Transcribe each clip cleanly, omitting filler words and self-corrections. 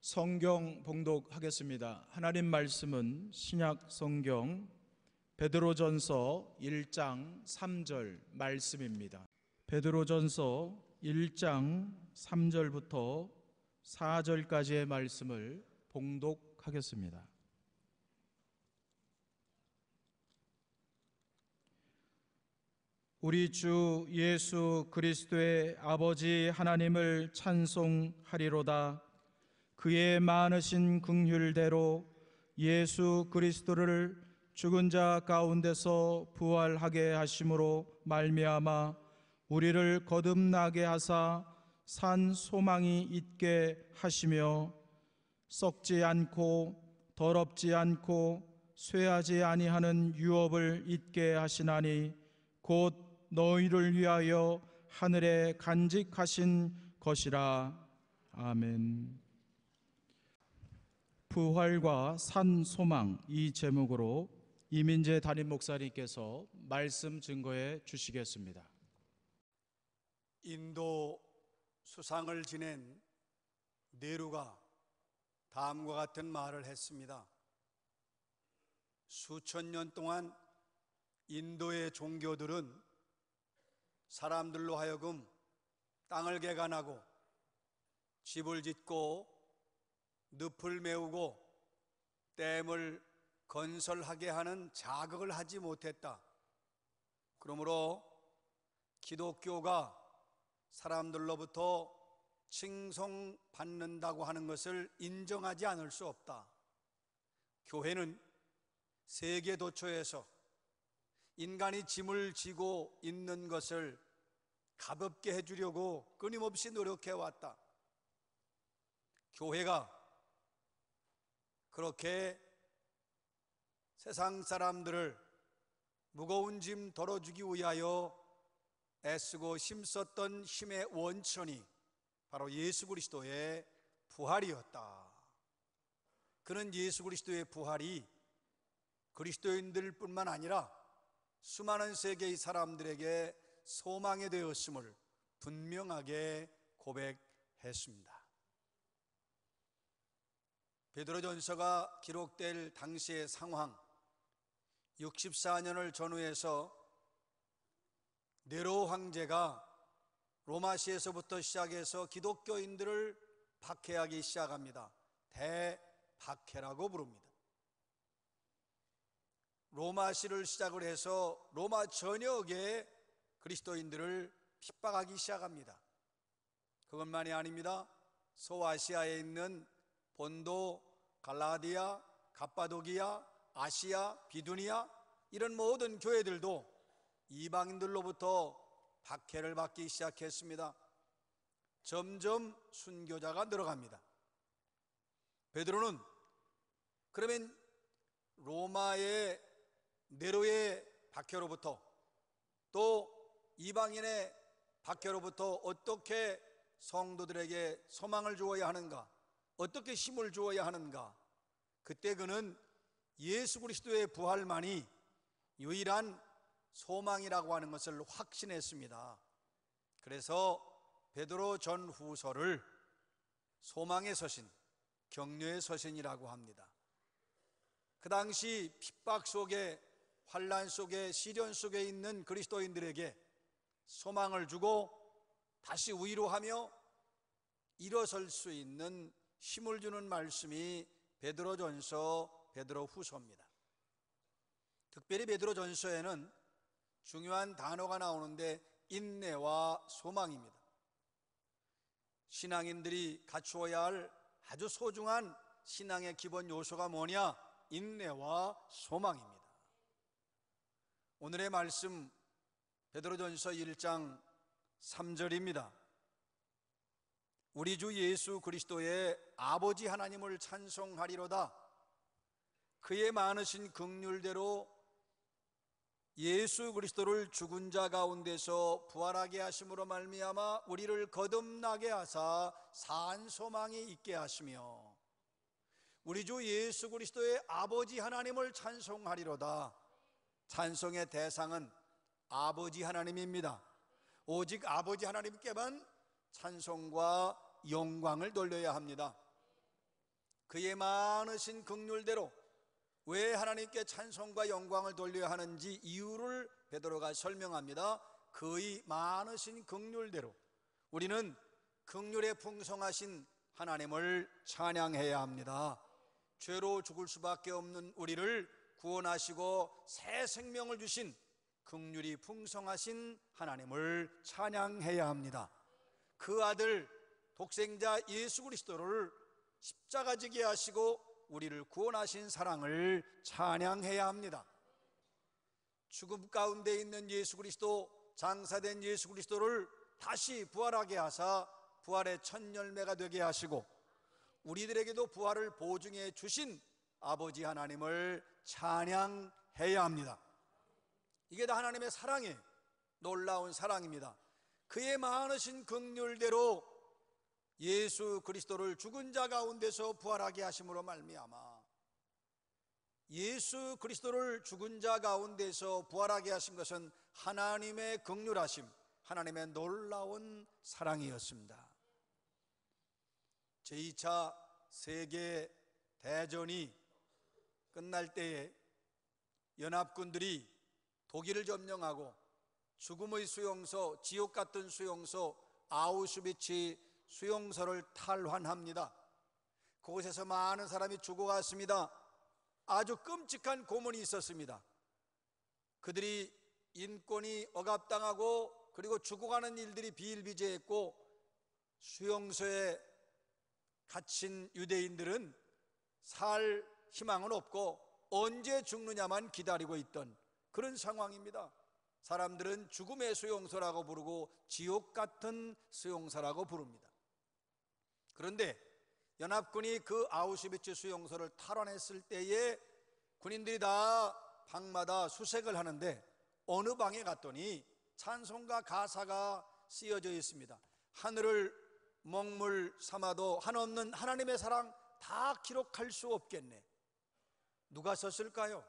성경 봉독하겠습니다. 하나님 말씀은 신약 성경 베드로전서 1장 3절 말씀입니다. 베드로전서 1장 3절부터 4절까지의 말씀을 봉독하겠습니다. 우리 주 예수 그리스도의 아버지 하나님을 찬송하리로다. 그의 많으신 긍휼대로 예수 그리스도를 죽은 자 가운데서 부활하게 하심으로 말미암아 우리를 거듭나게 하사 산 소망이 있게 하시며 썩지 않고 더럽지 않고 쇠하지 아니하는 유업을 잊게 하시나니 곧 너희를 위하여 하늘에 간직하신 것이라. 아멘. 부활과 산 소망, 이 제목으로 이민재 담임 목사님께서 말씀 증거해 주시겠습니다. 인도 수상을 지낸 네루가 다음과 같은 말을 했습니다. 수천 년 동안 인도의 종교들은 사람들로 하여금 땅을 개간하고 집을 짓고 늪을 메우고 댐을 건설하게 하는 자극을 하지 못했다. 그러므로 기독교가 사람들로부터 칭송받는다고 하는 것을 인정하지 않을 수 없다. 교회는 세계 도처에서 인간이 짐을 지고 있는 것을 가볍게 해주려고 끊임없이 노력해왔다. 교회가 그렇게 세상 사람들을 무거운 짐 덜어주기 위하여 애쓰고 힘썼던 힘의 원천이 바로 예수 그리스도의 부활이었다. 그는 예수 그리스도의 부활이 그리스도인들뿐만 아니라 수많은 세계의 사람들에게 소망이 되었음을 분명하게 고백했습니다. 베드로전서가 기록될 당시의 상황, 64년을 전후해서 네로 황제가 로마시에서부터 시작해서 기독교인들을 박해하기 시작합니다. 대박해라고 부릅니다. 로마시를 시작을 해서 로마 전역의 그리스도인들을 핍박하기 시작합니다. 그것만이 아닙니다. 소아시아에 있는 본도, 갈라디아, 갑바도기아, 아시아, 비두니아 이런 모든 교회들도 이방인들로부터 박해를 받기 시작했습니다. 점점 순교자가 늘어갑니다. 베드로는 그러면 로마의 네로의 박해로부터 또 이방인의 박해로부터 어떻게 성도들에게 소망을 주어야 하는가, 어떻게 힘을 주어야 하는가, 그때 그는 예수 그리스도의 부활만이 유일한 소망이라고 하는 것을 확신했습니다. 그래서 베드로 전후서를 소망의 서신, 격려의 서신이라고 합니다. 그 당시 핍박 속에, 환난 속에, 시련 속에 있는 그리스도인들에게 소망을 주고 다시 위로하며 일어설 수 있는 힘을 주는 말씀이 베드로전서, 베드로후서입니다. 특별히 베드로전서에는 중요한 단어가 나오는데 인내와 소망입니다. 신앙인들이 갖추어야 할 아주 소중한 신앙의 기본 요소가 뭐냐? 인내와 소망입니다. 오늘의 말씀 베드로전서 1장 3절입니다. 우리 주 예수 그리스도의 아버지 하나님을 찬송하리로다. 그의 많으신 긍휼대로 예수 그리스도를 죽은 자 가운데서 부활하게 하심으로 말미암아 우리를 거듭나게 하사 산 소망이 있게 하시며 우리 주 예수 그리스도의 아버지 하나님을 찬송하리로다. 찬송의 대상은 아버지 하나님입니다. 오직 아버지 하나님께만 찬송과 영광을 돌려야 합니다. 그의 많으신 긍휼대로 왜 하나님께 찬송과 영광을 돌려야 하는지 이유를 베드로가 설명합니다. 그의 많으신 긍휼대로 우리는 긍휼에 풍성하신 하나님을 찬양해야 합니다. 죄로 죽을 수밖에 없는 우리를 구원하시고 새 생명을 주신 긍휼이 풍성하신 하나님을 찬양해야 합니다. 그 아들 독생자 예수 그리스도를 십자가지게 하시고 우리를 구원하신 사랑을 찬양해야 합니다. 죽음 가운데 있는 예수 그리스도, 장사된 예수 그리스도를 다시 부활하게 하사 부활의 첫 열매가 되게 하시고 우리들에게도 부활을 보증해 주신 아버지 하나님을 찬양해야 합니다. 이게 다 하나님의 사랑이에요. 놀라운 사랑입니다. 그의 많으신 긍휼대로 예수 그리스도를 죽은 자 가운데서 부활하게 하심으로 말미암아 예수 그리스도를 죽은 자 가운데서 부활하게 하신 것은 하나님의 긍휼하심, 하나님의 놀라운 사랑이었습니다. 제2차 세계 대전이 끝날 때에 연합군들이 독일을 점령하고 죽음의 수용소, 지옥 같은 수용소 아우슈비츠 수용소를 탈환합니다. 그곳에서 많은 사람이 죽어갔습니다. 아주 끔찍한 고문이 있었습니다. 그들이 인권이 억압당하고 그리고 죽어가는 일들이 비일비재했고 수용소에 갇힌 유대인들은 살 희망은 없고 언제 죽느냐만 기다리고 있던 그런 상황입니다. 사람들은 죽음의 수용소라고 부르고 지옥 같은 수용소라고 부릅니다. 그런데 연합군이 그 아우슈비츠 수용소를 탈환했을 때에 군인들이 다 방마다 수색을 하는데 어느 방에 갔더니 찬송가 가사가 쓰여져 있습니다. 하늘을 먹물 삼아도 한없는 하나님의 사랑 다 기록할 수 없겠네. 누가 썼을까요?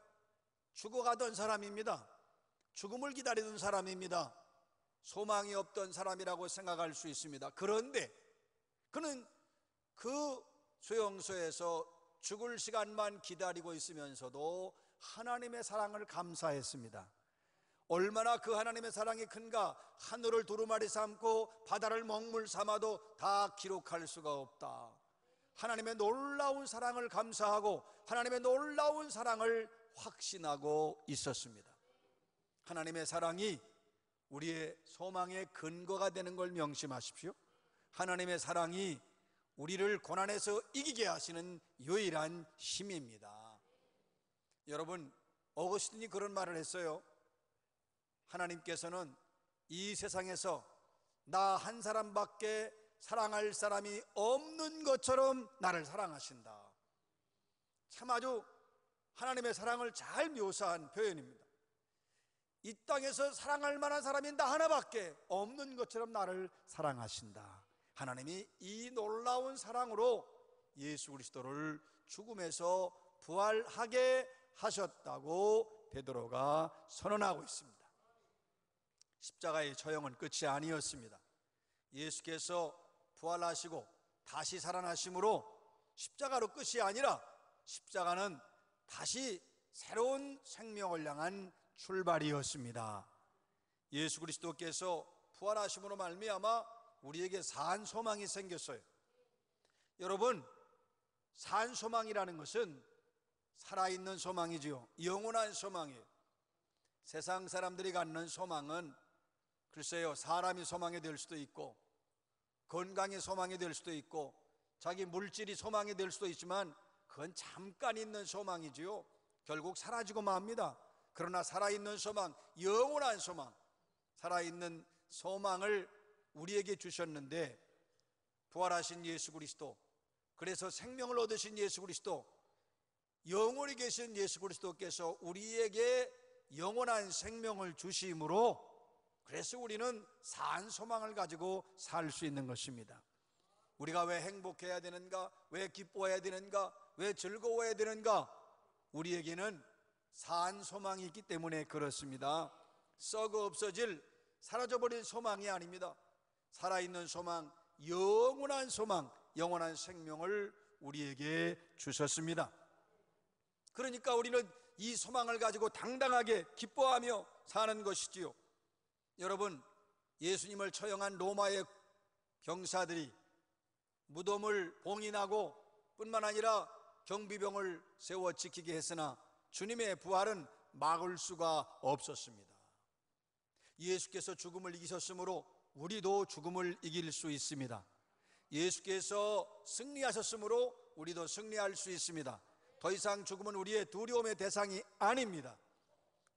죽어가던 사람입니다. 죽음을 기다리던 사람입니다. 소망이 없던 사람이라고 생각할 수 있습니다. 그런데 그는 그 수용소에서 죽을 시간만 기다리고 있으면서도 하나님의 사랑을 감사했습니다. 얼마나 그 하나님의 사랑이 큰가. 하늘을 두루마리 삼고 바다를 먹물 삼아도 다 기록할 수가 없다. 하나님의 놀라운 사랑을 감사하고 하나님의 놀라운 사랑을 확신하고 있었습니다. 하나님의 사랑이 우리의 소망의 근거가 되는 걸 명심하십시오. 하나님의 사랑이 우리를 고난에서 이기게 하시는 유일한 힘입니다. 여러분, 어거스틴이 그런 말을 했어요. 하나님께서는 이 세상에서 나 한 사람밖에 사랑할 사람이 없는 것처럼 나를 사랑하신다. 참 아주 하나님의 사랑을 잘 묘사한 표현입니다. 이 땅에서 사랑할 만한 사람이 나 하나밖에 없는 것처럼 나를 사랑하신다. 하나님이 이 놀라운 사랑으로 예수 그리스도를 죽음에서 부활하게 하셨다고 베드로가 선언하고 있습니다. 십자가의 처형은 끝이 아니었습니다. 예수께서 부활하시고 다시 살아나심으로 십자가로 끝이 아니라 십자가는 다시 새로운 생명을 향한 출발이었습니다. 예수 그리스도께서 부활하심으로 말미암아 우리에게 산 소망이 생겼어요. 여러분, 산 소망이라는 것은 살아있는 소망이지요. 영원한 소망이에요. 세상 사람들이 갖는 소망은 글쎄요, 사람이 소망이 될 수도 있고 건강이 소망이 될 수도 있고 자기 물질이 소망이 될 수도 있지만 그건 잠깐 있는 소망이지요. 결국 사라지고 맙니다. 그러나 살아있는 소망, 영원한 소망, 살아있는 소망을 우리에게 주셨는데 부활하신 예수 그리스도, 그래서 생명을 얻으신 예수 그리스도, 영원히 계신 예수 그리스도께서 우리에게 영원한 생명을 주심으로 그래서 우리는 산 소망을 가지고 살 수 있는 것입니다. 우리가 왜 행복해야 되는가? 왜 기뻐해야 되는가? 왜 즐거워해야 되는가? 우리에게는 산 소망이 있기 때문에 그렇습니다. 썩어 없어질 사라져버릴 소망이 아닙니다. 살아있는 소망, 영원한 생명을 우리에게 주셨습니다. 그러니까 우리는 이 소망을 가지고 당당하게 기뻐하며 사는 것이지요. 여러분, 예수님을 처형한 로마의 병사들이 무덤을 봉인하고 뿐만 아니라 경비병을 세워 지키게 했으나 주님의 부활은 막을 수가 없었습니다. 예수께서 죽음을 이기셨으므로 우리도 죽음을 이길 수 있습니다. 예수께서 승리하셨으므로 우리도 승리할 수 있습니다. 더 이상 죽음은 우리의 두려움의 대상이 아닙니다.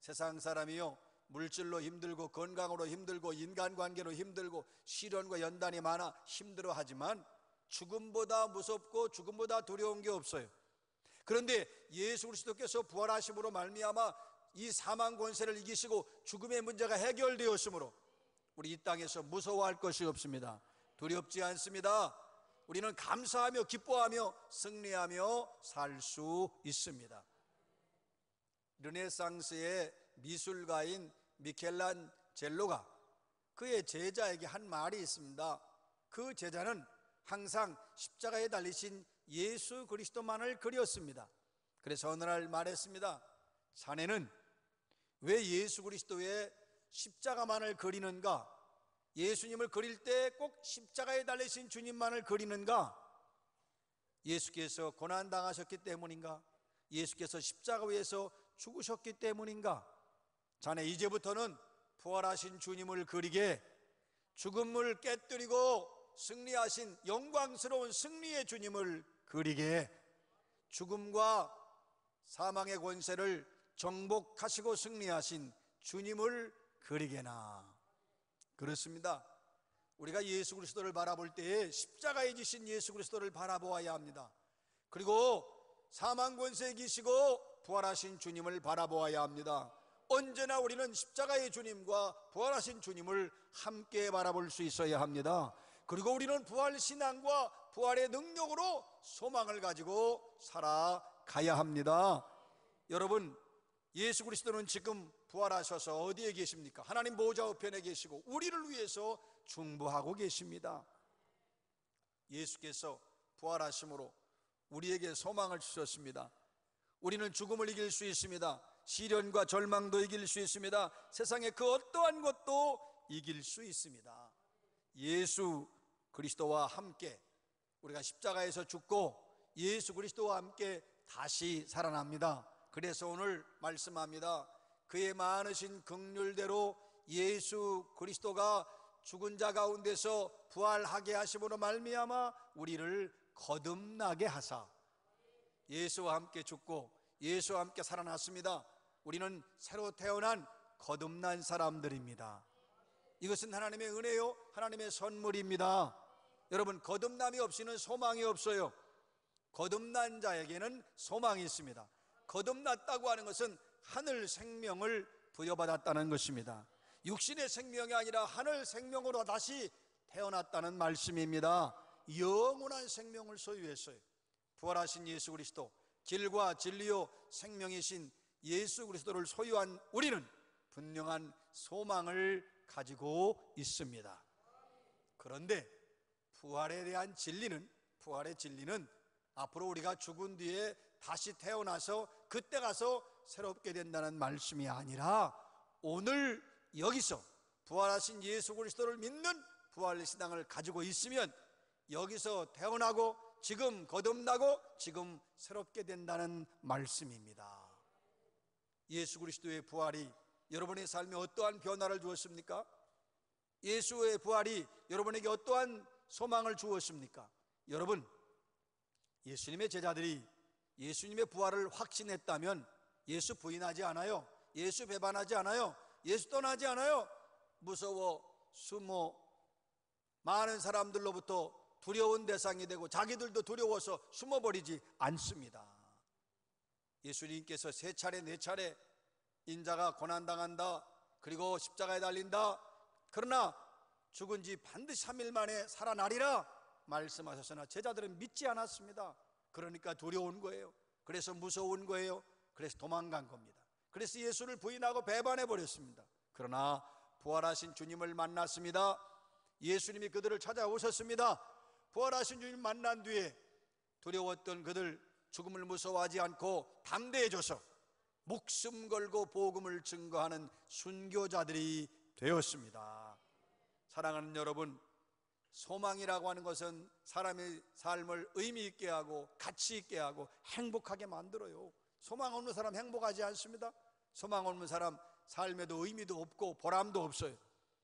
세상 사람이요, 물질로 힘들고 건강으로 힘들고 인간관계로 힘들고 시련과 연단이 많아 힘들어하지만 죽음보다 무섭고 죽음보다 두려운 게 없어요. 그런데 예수 그리스도께서 부활하심으로 말미암아 이 사망 권세를 이기시고 죽음의 문제가 해결되었으므로 우리 이 땅에서 무서워할 것이 없습니다. 두렵지 않습니다. 우리는 감사하며 기뻐하며 승리하며 살 수 있습니다. 르네상스의 미술가인 미켈란젤로가 그의 제자에게 한 말이 있습니다. 그 제자는 항상 십자가에 달리신 예수 그리스도만을 그렸습니다. 그래서 어느 날 말했습니다. 자네는 왜 예수 그리스도의 십자가만을 그리는가? 예수님을 그릴 때 꼭 십자가에 달리신 주님만을 그리는가? 예수께서 고난당하셨기 때문인가? 예수께서 십자가 위에서 죽으셨기 때문인가? 자네 이제부터는 부활하신 주님을 그리게, 죽음을 깨뜨리고 승리하신 영광스러운 승리의 주님을 그리게, 죽음과 사망의 권세를 정복하시고 승리하신 주님을 그리게나. 그렇습니다. 우리가 예수 그리스도를 바라볼 때에 십자가에 지신 예수 그리스도를 바라보아야 합니다. 그리고 사망 권세에 이기시고 부활하신 주님을 바라보아야 합니다. 언제나 우리는 십자가의 주님과 부활하신 주님을 함께 바라볼 수 있어야 합니다. 그리고 우리는 부활 신앙과 부활의 능력으로 소망을 가지고 살아가야 합니다. 여러분, 예수 그리스도는 지금 부활하셔서 어디에 계십니까? 하나님 보좌 우편에 계시고 우리를 위해서 중보하고 계십니다. 예수께서 부활하심으로 우리에게 소망을 주셨습니다. 우리는 죽음을 이길 수 있습니다. 시련과 절망도 이길 수 있습니다. 세상의 그 어떠한 것도 이길 수 있습니다. 예수 그리스도와 함께 우리가 십자가에서 죽고 예수 그리스도와 함께 다시 살아납니다. 그래서 오늘 말씀합니다. 그의 많으신 긍휼대로 예수 그리스도가 죽은 자 가운데서 부활하게 하심으로 말미암아 우리를 거듭나게 하사 예수와 함께 죽고 예수와 함께 살아났습니다. 우리는 새로 태어난 거듭난 사람들입니다. 이것은 하나님의 은혜요, 하나님의 선물입니다. 여러분, 거듭남이 없이는 소망이 없어요. 거듭난 자에게는 소망이 있습니다. 거듭났다고 하는 것은 하늘 생명을 부여받았다는 것입니다. 육신의 생명이 아니라 하늘 생명으로 다시 태어났다는 말씀입니다. 영원한 생명을 소유했어요. 부활하신 예수 그리스도, 길과 진리요 생명이신 예수 그리스도를 소유한 우리는 분명한 소망을 가지고 있습니다. 그런데 부활에 대한 진리는, 부활의 진리는 앞으로 우리가 죽은 뒤에 다시 태어나서 그때 가서 새롭게 된다는 말씀이 아니라 오늘 여기서 부활하신 예수 그리스도를 믿는 부활의 신앙을 가지고 있으면 여기서 태어나고 지금 거듭나고 지금 새롭게 된다는 말씀입니다. 예수 그리스도의 부활이 여러분의 삶에 어떠한 변화를 주었습니까? 예수의 부활이 여러분에게 어떠한 소망을 주었습니까? 여러분, 예수님의 제자들이 예수님의 부활을 확신했다면 예수 부인하지 않아요. 예수 배반하지 않아요. 예수 떠나지 않아요. 무서워 숨어 많은 사람들로부터 두려운 대상이 되고 자기들도 두려워서 숨어버리지 않습니다. 예수님께서 3차례 4차례 인자가 고난당한다, 그리고 십자가에 달린다, 그러나 죽은 지 반드시 3일 만에 살아나리라 말씀하셨으나 제자들은 믿지 않았습니다. 그러니까 두려운 거예요. 그래서 무서운 거예요. 그래서 도망간 겁니다. 그래서 예수를 부인하고 배반해 버렸습니다. 그러나 부활하신 주님을 만났습니다. 예수님이 그들을 찾아오셨습니다. 부활하신 주님 만난 뒤에 두려웠던 그들 죽음을 무서워하지 않고 담대해져서 목숨 걸고 복음을 증거하는 순교자들이 되었습니다. 사랑하는 여러분, 소망이라고 하는 것은 사람의 삶을 의미 있게 하고 가치 있게 하고 행복하게 만들어요. 소망 없는 사람 행복하지 않습니다. 소망 없는 사람 삶에도 의미도 없고 보람도 없어요.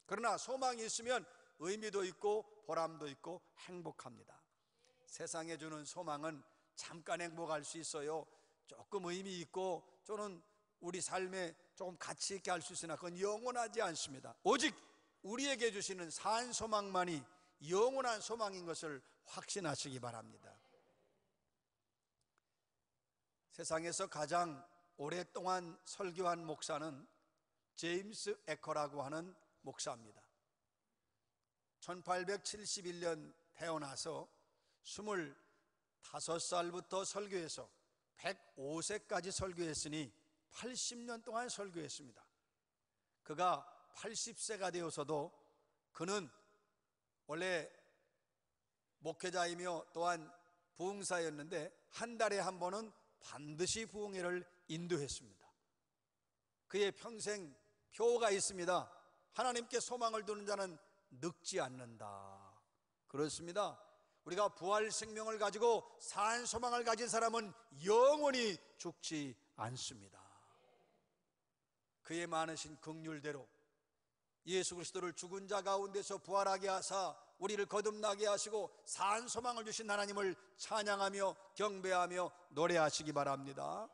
그러나 소망이 있으면 의미도 있고 보람도 있고 행복합니다. 세상에 주는 소망은 잠깐 행복할 수 있어요. 조금 의미 있고 또는 우리 삶에 조금 가치 있게 할 수 있으나 그건 영원하지 않습니다. 오직 우리에게 주시는 산 소망만이 영원한 소망인 것을 확신하시기 바랍니다. 세상에서 가장 오랫동안 설교한 목사는 제임스 에커라고 하는 목사입니다. 1871년 태어나서 25살부터 설교해서 105세까지 설교했으니 80년 동안 설교했습니다. 그가 80세가 되어서도 그는 원래 목회자이며 또한 부흥사였는데 한 달에 한 번은 반드시 부흥회를 인도했습니다. 그의 평생 표가 있습니다. 하나님께 소망을 두는 자는 늙지 않는다. 그렇습니다. 우리가 부활 생명을 가지고 산 소망을 가진 사람은 영원히 죽지 않습니다. 그의 많으신 긍휼대로 예수 그리스도를 죽은 자 가운데서 부활하게 하사 우리를 거듭나게 하시고 산 소망을 주신 하나님을 찬양하며 경배하며 노래하시기 바랍니다.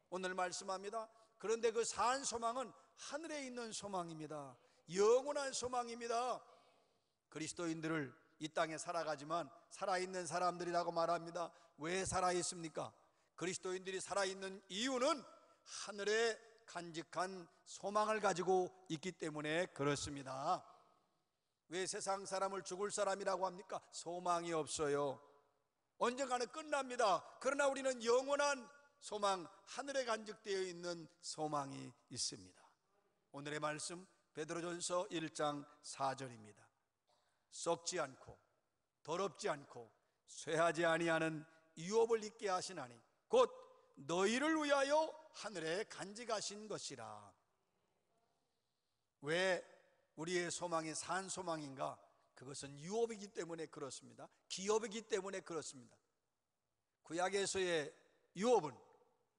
오늘 말씀합니다. 그런데 그 산 소망은 하늘에 있는 소망입니다. 영원한 소망입니다. 그리스도인들을 이 땅에 살아가지만 살아있는 사람들이라고 말합니다. 왜 살아있습니까? 그리스도인들이 살아있는 이유는 하늘에 간직한 소망을 가지고 있기 때문에 그렇습니다. 왜 세상 사람을 죽을 사람이라고 합니까? 소망이 없어요. 언젠가는 끝납니다. 그러나 우리는 영원한 소망, 하늘에 간직되어 있는 소망이 있습니다. 오늘의 말씀 베드로전서 1장 4절입니다. 썩지 않고 더럽지 않고 쇠하지 아니하는 유업을 있게 하시나니 곧 너희를 위하여 하늘에 간직하신 것이라. 왜 우리의 소망이 산 소망인가? 그것은 유업이기 때문에 그렇습니다. 기업이기 때문에 그렇습니다. 구약에서의 유업은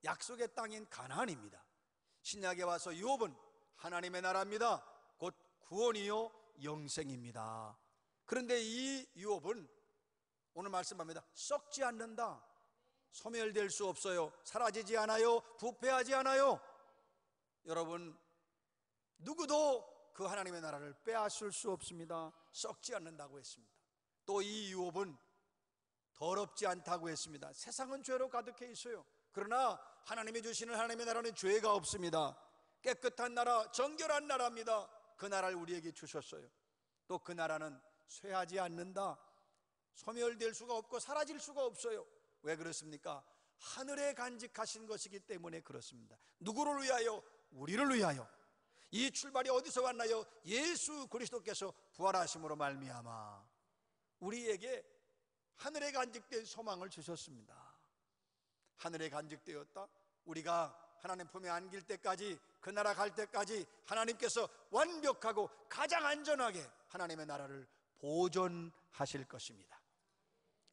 약속의 땅인 가나안입니다. 신약에 와서 유업은 하나님의 나라입니다. 곧 구원이요 영생입니다. 그런데 이 유업은 오늘 말씀합니다. 썩지 않는다. 소멸될 수 없어요. 사라지지 않아요. 부패하지 않아요. 여러분, 누구도 그 하나님의 나라를 빼앗을 수 없습니다. 썩지 않는다고 했습니다. 또 이 유업은 더럽지 않다고 했습니다. 세상은 죄로 가득해 있어요. 그러나 하나님이 주시는 하나님의 나라는 죄가 없습니다. 깨끗한 나라, 정결한 나라입니다. 그 나라를 우리에게 주셨어요. 또 그 나라는 쇠하지 않는다. 소멸될 수가 없고 사라질 수가 없어요. 왜 그렇습니까? 하늘에 간직하신 것이기 때문에 그렇습니다. 누구를 위하여? 우리를 위하여. 이 출발이 어디서 왔나요? 예수 그리스도께서 부활하심으로 말미암아 우리에게 하늘에 간직된 소망을 주셨습니다. 하늘에 간직되었다. 우리가 하나님 품에 안길 때까지, 그 나라 갈 때까지 하나님께서 완벽하고 가장 안전하게 하나님의 나라를 보존하실 것입니다.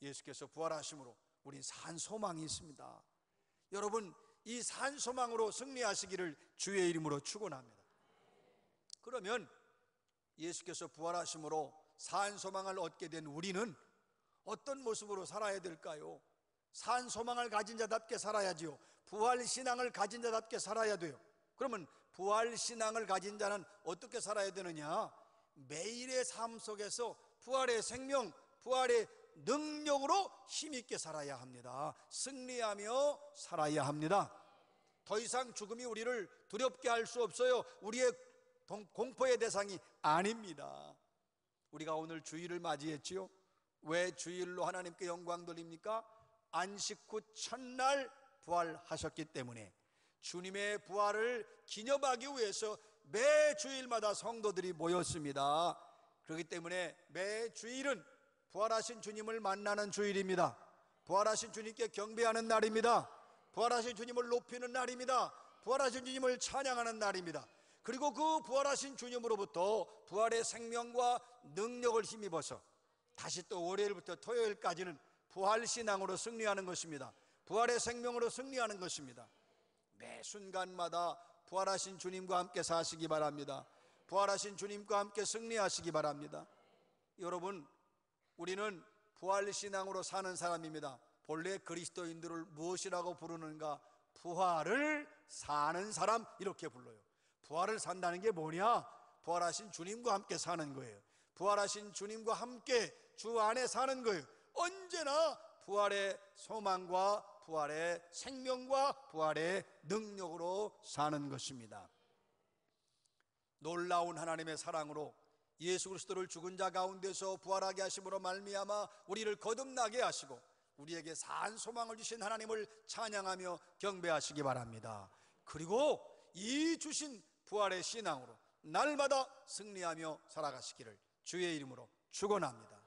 예수께서 부활하심으로 우린 산 소망이 있습니다. 여러분, 이 산 소망으로 승리하시기를 주의 이름으로 축원합니다. 그러면 예수께서 부활하심으로 산 소망을 얻게 된 우리는 어떤 모습으로 살아야 될까요? 산 소망을 가진 자답게 살아야지요. 부활 신앙을 가진 자답게 살아야 돼요. 그러면 부활 신앙을 가진 자는 어떻게 살아야 되느냐? 매일의 삶 속에서 부활의 생명, 부활의 능력으로 힘있게 살아야 합니다. 승리하며 살아야 합니다. 더 이상 죽음이 우리를 두렵게 할 수 없어요. 우리의 공포의 대상이 아닙니다. 우리가 오늘 주일을 맞이했지요. 왜 주일로 하나님께 영광 돌립니까? 안식 후 첫날 부활하셨기 때문에 주님의 부활을 기념하기 위해서 매 주일마다 성도들이 모였습니다. 그렇기 때문에 매 주일은 부활하신 주님을 만나는 주일입니다. 부활하신 주님께 경배하는 날입니다. 부활하신 주님을 높이는 날입니다. 부활하신 주님을 찬양하는 날입니다. 그리고 그 부활하신 주님으로부터 부활의 생명과 능력을 힘입어서 다시 또 월요일부터 토요일까지는 부활신앙으로 승리하는 것입니다. 부활의 생명으로 승리하는 것입니다. 매 순간마다 부활하신 주님과 함께 사시기 바랍니다. 부활하신 주님과 함께 승리하시기 바랍니다. 여러분, 우리는 부활신앙으로 사는 사람입니다. 본래 그리스도인들을 무엇이라고 부르는가? 부활을 사는 사람, 이렇게 불러요. 부활을 산다는 게 뭐냐? 부활하신 주님과 함께 사는 거예요. 부활하신 주님과 함께 주 안에 사는 거예요. 언제나 부활의 소망과 부활의 생명과 부활의 능력으로 사는 것입니다. 놀라운 하나님의 사랑으로 예수 그리스도를 죽은 자 가운데서 부활하게 하심으로 말미암아 우리를 거듭나게 하시고 우리에게 산 소망을 주신 하나님을 찬양하며 경배하시기 바랍니다. 그리고 이 주신 부활의 신앙으로 날마다 승리하며 살아가시기를 주의 이름으로 축원합니다.